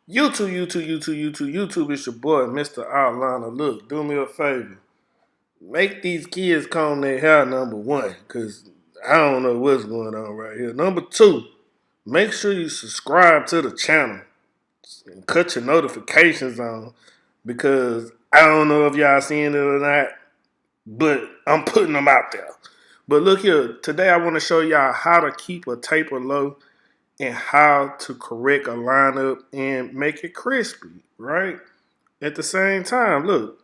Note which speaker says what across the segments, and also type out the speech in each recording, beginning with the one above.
Speaker 1: YouTube, it's your boy, Mr. Outliner. Look, do me a favor. Make these kids comb their hair, number one, because I don't know what's going on right here. Number two, make sure you subscribe to the channel and cut your notifications on because I don't know if y'all seeing it or not, but I'm putting them out there. But look here, today I want to show y'all how to keep a taper low and how to correct a lineup and make it crispy, right? At the same time, look,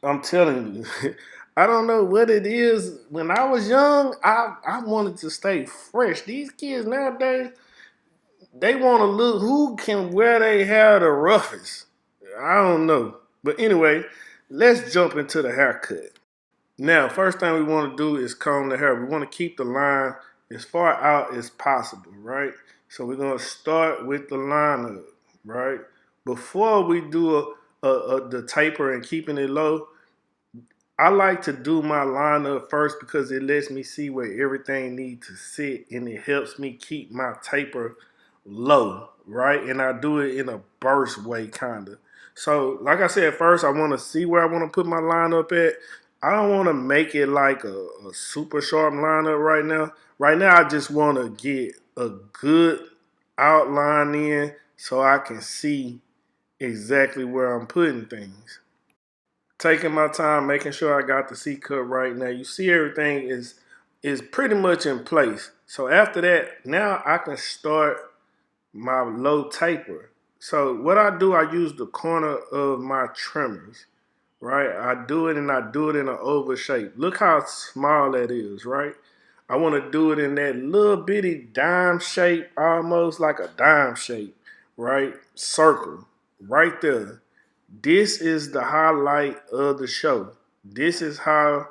Speaker 1: I'm telling you, I don't know what it is. When I was young, I wanted to stay fresh. These kids nowadays, they want to look who can wear their hair the roughest. I don't know. But anyway, let's jump into the haircut. Now, first thing we want to do is comb the hair. We want to keep the line as far out as possible, right? So we're going to start with the line up, right? Before we do the taper and keeping it low, I like to do my line up first because it lets me see where everything needs to sit and it helps me keep my taper low, right? And I do it in a burst way, kind of. So, like I said, first I want to see where I want to put my line up at. I don't want to make it like a super sharp lineup right now. Right now, I just want to get a good outline in so I can see exactly where I'm putting things. Taking my time, making sure I got the C cut right. Now you see everything is pretty much in place. So after that, now I can start my low taper. So what I do, I use the corner of my trimmers, right? I do it and I do it in an oval shape. Look how small that is, right? I want to do it in that little bitty dime shape, almost like a dime shape, right? Circle, right there. This is the highlight of the show. This is how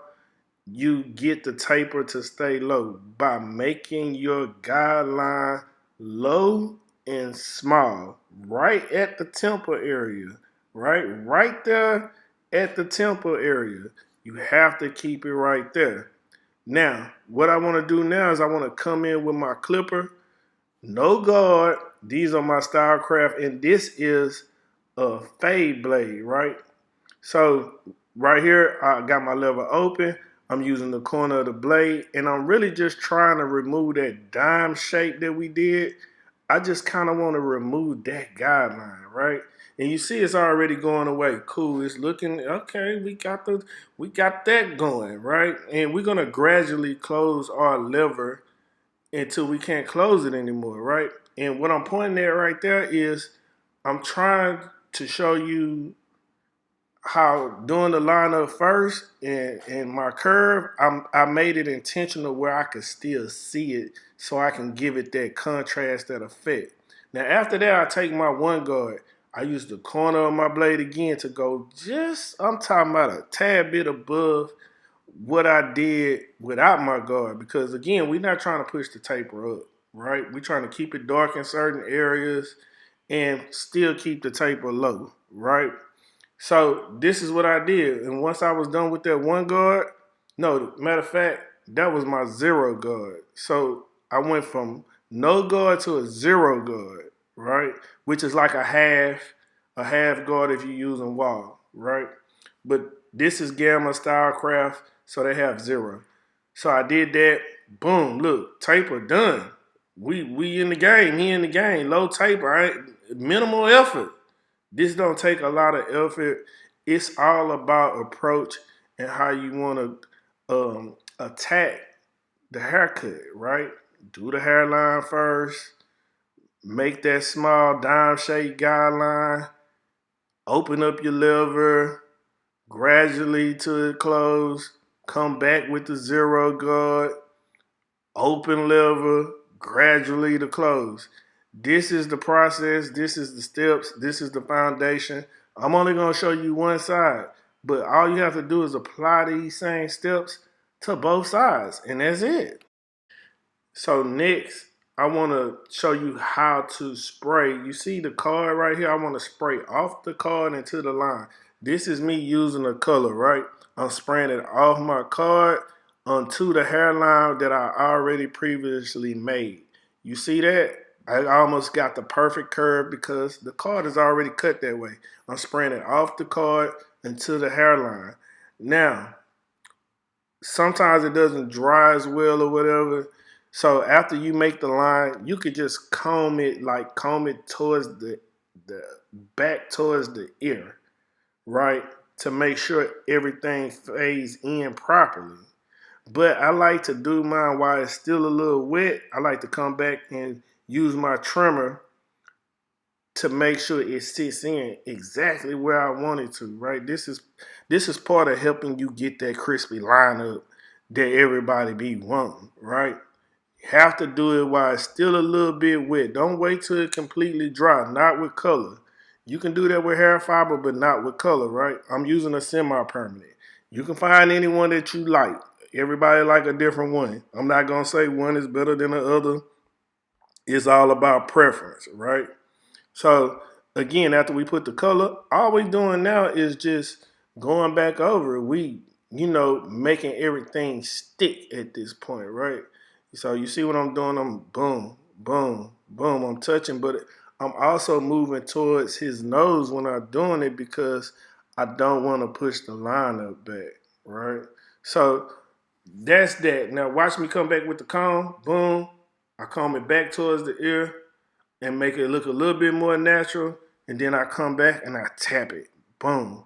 Speaker 1: you get the taper to stay low by making your guideline low and small, right at the temple area, right there at the temple area. You have to keep it right there. Now, what I want to do now is I want to come in with my clipper, no guard. These are my Stylecraft, and this is a fade blade, right? So right here, I got my lever open. I'm using the corner of the blade, and I'm really just trying to remove that dime shape that we did. I just kind of want to remove that guideline, right? And you see it's already going away. Cool. It's looking okay. We got that going, right? And we're gonna gradually close our lever until we can't close it anymore, right? And what I'm pointing at right there is I'm trying to show you how doing the lineup first and my curve, I made it intentional where I could still see it so I can give it that contrast, that effect. Now after that, I take my one guard. I use the corner of my blade again to go just, I'm talking about a tad bit above what I did without my guard. Because again, we're not trying to push the taper up, right? We're trying to keep it dark in certain areas and still keep the taper low, right? So this is what I did. And once I was done with that one guard, no, matter of fact, that was my zero guard. So I went from no guard to a zero guard, right? Which is like a half guard if you're using Wahl, right? But this is Gamma Stylecraft, so they have zero. So I did that. Boom, look, taper done. We in the game. He in the game. Low taper, right? Minimal effort. This don't take a lot of effort. It's all about approach and how you want to attack the haircut, right? Do the hairline first. Make that small dime shape guideline. Open up your lever gradually to it close. Come back with the zero guard. Open lever gradually to close. This is the process. This is the steps. This is the foundation. I'm only going to show you one side, but all you have to do is apply these same steps to both sides, and that's it. So next, I want to show you how to spray. You see the card right here? I want to spray off the card into the line. This is me using a color, right? I'm spraying it off my card onto the hairline that I already previously made. You see that? I almost got the perfect curve because the card is already cut that way. I'm spraying it off the card into the hairline. Now, sometimes it doesn't dry as well or whatever. So after you make the line, you could just comb it, like comb it towards the back towards the ear, right? To make sure everything fades in properly. But I like to do mine while it's still a little wet. I like to come back and use my trimmer to make sure it sits in exactly where I want it to, right? This is part of helping you get that crispy lineup that everybody be wanting, right? You have to do it while it's still a little bit wet. Don't wait till it completely dry, not with color. You can do that with hair fiber, but not with color, right? I'm using a semi-permanent. You can find anyone that you like. Everybody like a different one. I'm not gonna say one is better than the other. It's all about preference, right? So again, after we put the color, all we doing now is just going back over it. We, making everything stick at this point, right? So you see what I'm doing? I'm boom, boom, boom. I'm touching, but I'm also moving towards his nose when I'm doing it because I don't want to push the line up back, right? So that's that. Now watch me come back with the comb. Boom. I comb it back towards the ear and make it look a little bit more natural. And then I come back and I tap it. Boom.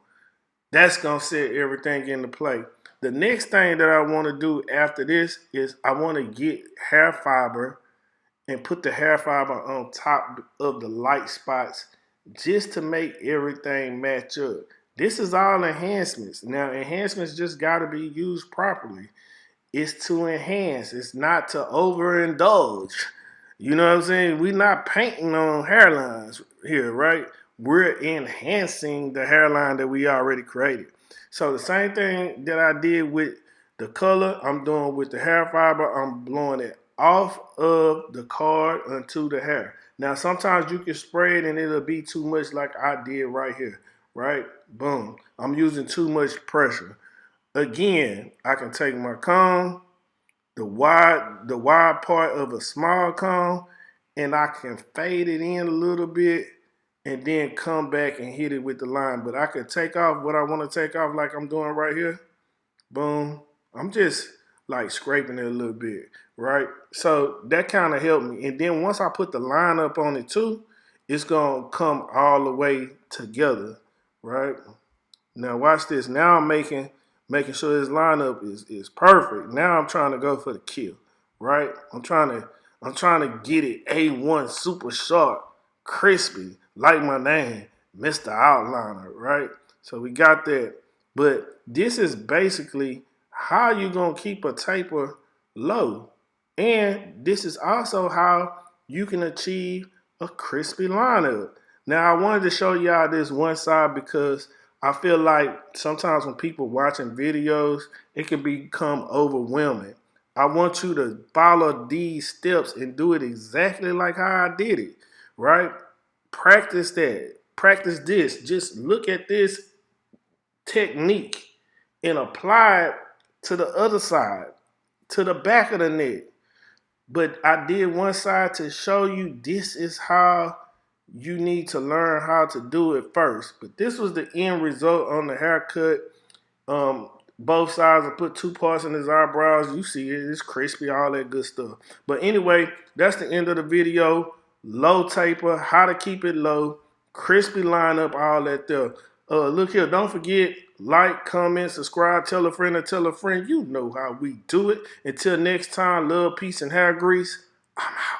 Speaker 1: That's going to set everything into play. The next thing that I want to do after this is I want to get hair fiber and put the hair fiber on top of the light spots just to make everything match up. This is all enhancements. Now, enhancements just got to be used properly. It's to enhance. It's not to overindulge. You know what I'm saying? We're not painting on hairlines here, right? We're enhancing the hairline that we already created. So the same thing that I did with the color, I'm doing with the hair fiber. I'm blowing it off of the card onto the hair. Now, sometimes you can spray it and it'll be too much like I did right here, right? Boom. I'm using too much pressure. Again, I can take my comb, the wide part of a small comb, and I can fade it in a little bit and then come back and hit it with the line. But I can take off what I want to take off like I'm doing right here. Boom. I'm just like scraping it a little bit, right? So that kind of helped me. And then once I put the line up on it too, it's going to come all the way together, right? Now watch this. Now I'm making sure his lineup is perfect. Now I'm trying to go for the kill, right? I'm trying to get it A1 super sharp, crispy, like my name, Mr. Outliner, right? So we got that. But this is basically how you gonna keep a taper low. And this is also how you can achieve a crispy lineup. Now I wanted to show y'all this one side because I feel like sometimes when people watching videos, it can become overwhelming. I want you to follow these steps and do it exactly like how I did it, right? Practice that. Practice this. Just look at this technique and apply it to the other side, to the back of the neck. But I did one side to show you this is how you need to learn how to do it first. But this was the end result on the haircut. Both sides, I put 2 parts in his eyebrows. You see it, it's crispy, all that good stuff. But anyway, that's the end of the video. Low taper, how to keep it low, crispy lineup, all that there. Look here, don't forget, like, comment, subscribe, tell a friend or tell a friend. You know how we do it. Until next time, love, peace, and hair grease. I'm out.